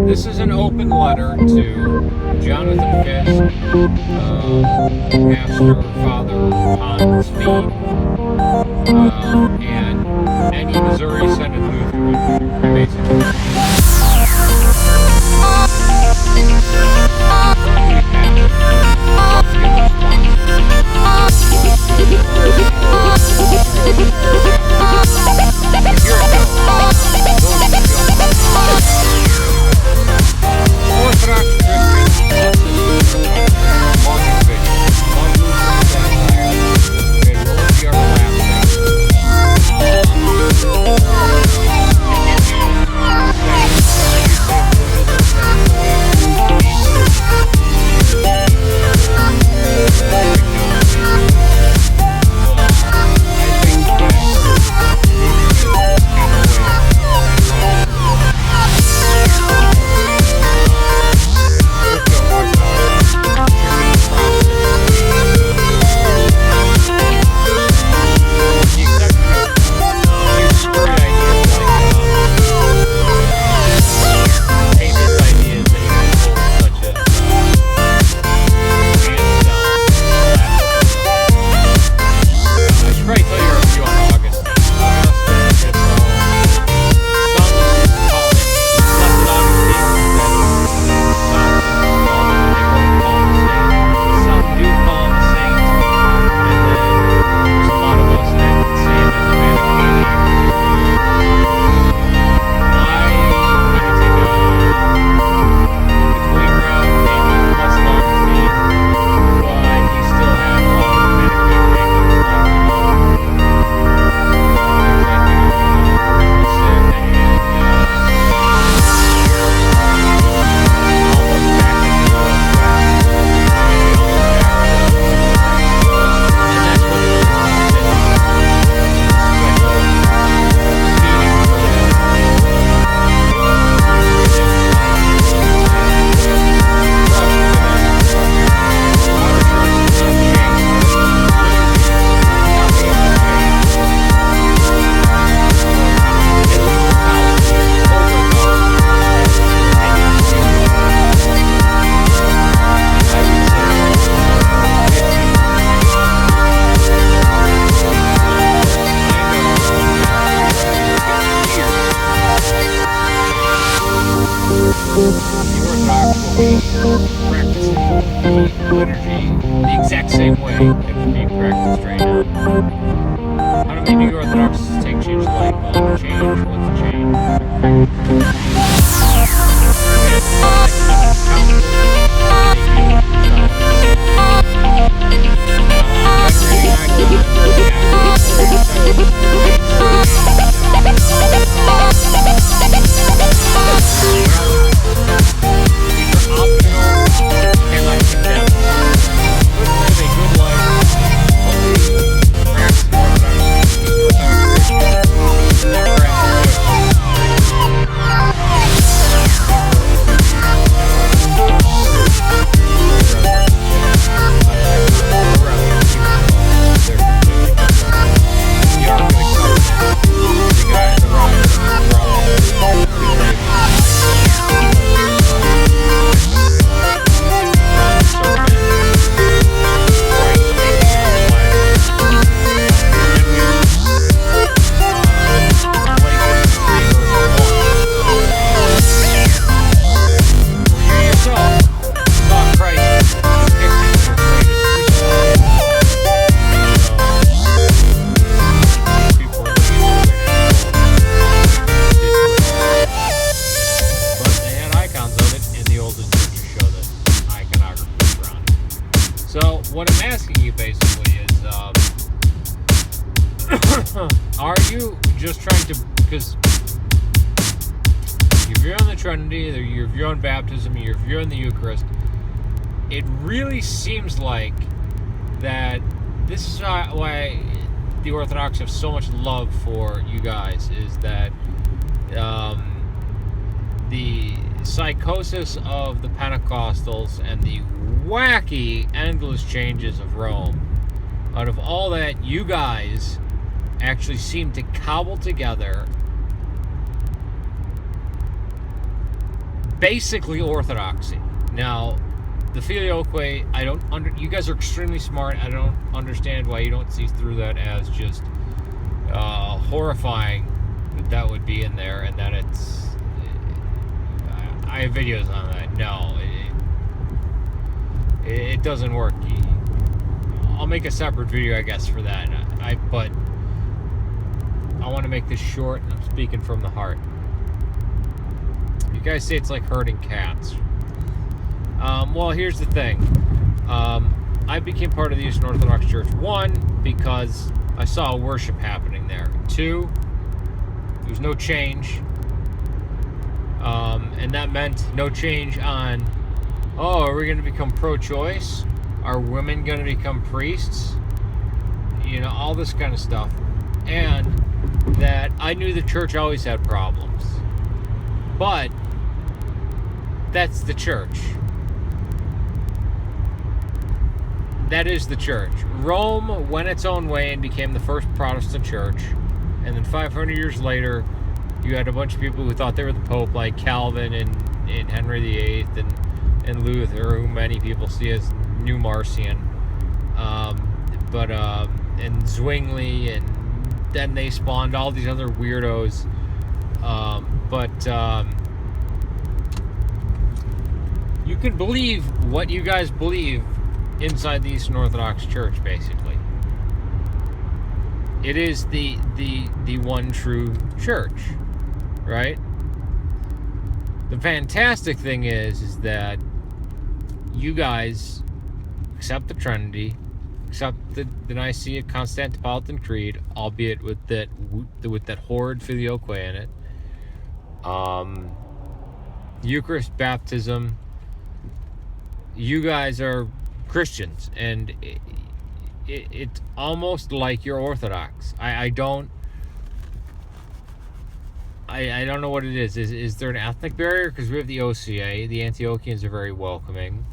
this is an open letter to Jonathan Fisk, Pastor Father Hans Feed, and any Missouri Synod Lutheran, basically. The exact same way it's being practiced right now. How do many New Orthodox take change like change? What's change? What I'm asking you basically is, are you just trying to, because your view on the Trinity, your view on baptism, your view on the Eucharist, it really seems like that this is why the Orthodox have so much love for you guys, is that the psychosis of the Pentecostals and the wacky, endless changes of Rome, out of all that, you guys actually seem to cobble together basically orthodoxy. Now, the filioque, you guys are extremely smart. I don't understand why you don't see through that as just horrifying that would be in there, and that it's. I have videos on that. No, it doesn't work. I'll make a separate video, I guess, for that. But I want to make this short, and I'm speaking from the heart. You guys say it's like herding cats. Well, here's the thing. I became part of the Eastern Orthodox Church. 1, because I saw worship happening there. 2, there was no change. And that meant no change on, are we going to become pro-choice? Are women going to become priests? All this kind of stuff. And that I knew the church always had problems. But that's the church. That is the church. Rome went its own way and became the first Protestant church. And then 500 years later, you had a bunch of people who thought they were the Pope, like Calvin and Henry VIII and Luther, who many people see as New Marcion. And Zwingli, and then they spawned all these other weirdos. You can believe what you guys believe inside the Eastern Orthodox Church, basically. It is the one true church, right? The fantastic thing is that you guys accept the Trinity, accept the Nicaea Constantinopolitan Creed, albeit with that horrid filioque in it. Eucharist, baptism. You guys are Christians, and it's almost like you're Orthodox. I don't know what it is. Is there an ethnic barrier? Because we have the OCA. The Antiochians are very welcoming.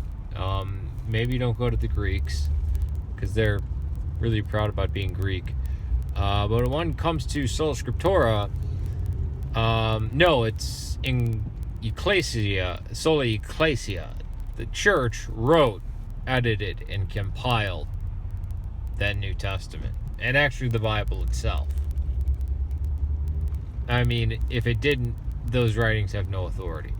Maybe don't go to the Greeks, because they're really proud about being Greek. But when it comes to Sola Scriptura, no, it's in Ecclesia, Sola Ecclesia. The church wrote, edited, and compiled that New Testament, and actually the Bible itself. I mean, if it didn't, those writings have no authority.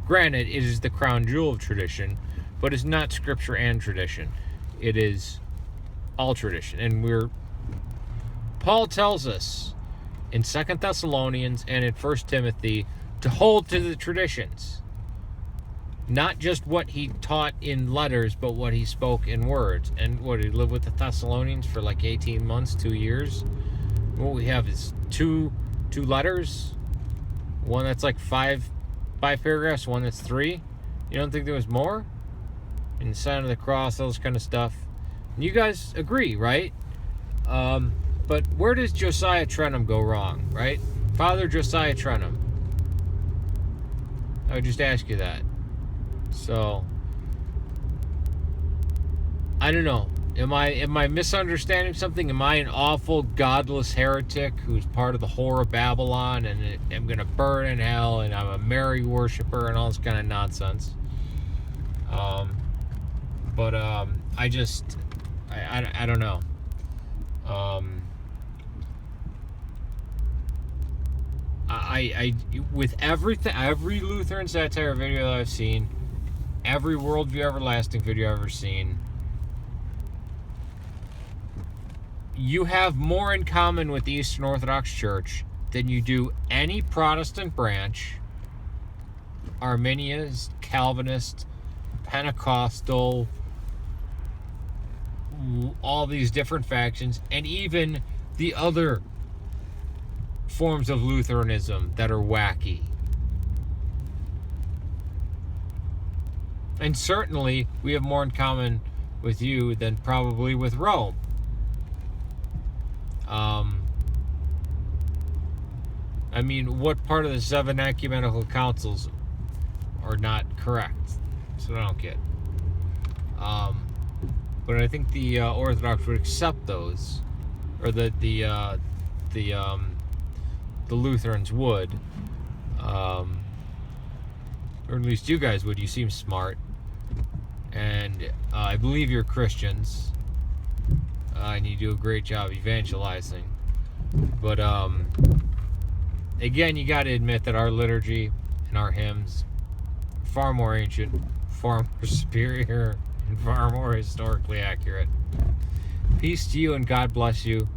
Granted, it is the crown jewel of tradition, but it's not scripture and tradition. It is all tradition. And Paul tells us in 2 Thessalonians and in 1 Timothy to hold to the traditions. Not just what he taught in letters, but what he spoke in words. And he lived with the Thessalonians for like 18 months, 2 years. What we have is two letters. One that's like five paragraphs, one that's 3. You don't think there was more? And the sign of the cross, all this kind of stuff. And you guys agree, right? But where does Josiah Trenum go wrong, right? Father Josiah Trenum. I would just ask you that. So, I don't know. Am I misunderstanding something? Am I an awful, godless heretic who's part of the whore of Babylon and am going to burn in hell and I'm a Mary worshiper and all this kind of nonsense? I don't know. With every Lutheran satire video that I've seen, every Worldview Everlasting video I've ever seen, you have more in common with the Eastern Orthodox Church than you do any Protestant branch, Arminians, Calvinist, Pentecostal, all these different factions, and even the other forms of Lutheranism that are wacky. And certainly we have more in common with you than probably with Rome. I mean, what part of the 7 ecumenical councils are not correct? So I don't get. But I think the Orthodox would accept those, or the Lutherans would. Or at least you guys would. You seem smart. And I believe you're Christians. And you do a great job evangelizing. But, again, you got to admit that our liturgy and our hymns are far more ancient, far more superior, and far more historically accurate. Peace to you and God bless you.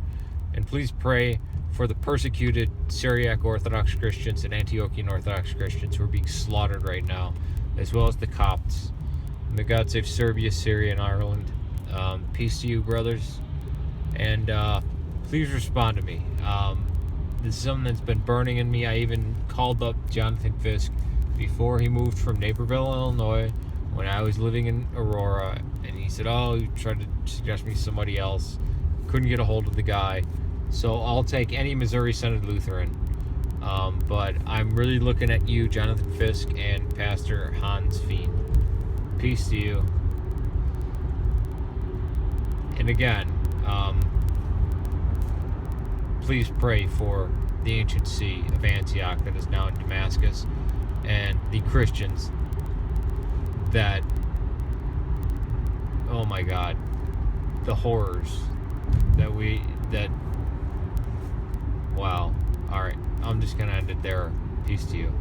And please pray for the persecuted Syriac Orthodox Christians and Antiochian Orthodox Christians who are being slaughtered right now, as well as the Copts. May God save Serbia, Syria, and Ireland. Peace to you, brothers. And please respond to me. This is something that's been burning in me. I even called up Jonathan Fisk before he moved from Naperville, Illinois, when I was living in Aurora. And he said, oh, he tried to suggest me somebody else. Couldn't get a hold of the guy. So I'll take any Missouri Synod Lutheran. But I'm really looking at you, Jonathan Fisk, and Pastor Hans Fien. Peace to you. And again, please pray for the ancient see of Antioch that is now in Damascus, and the Christians that, oh my God, the horrors that wow. Alright, I'm just gonna end it there. Peace to you.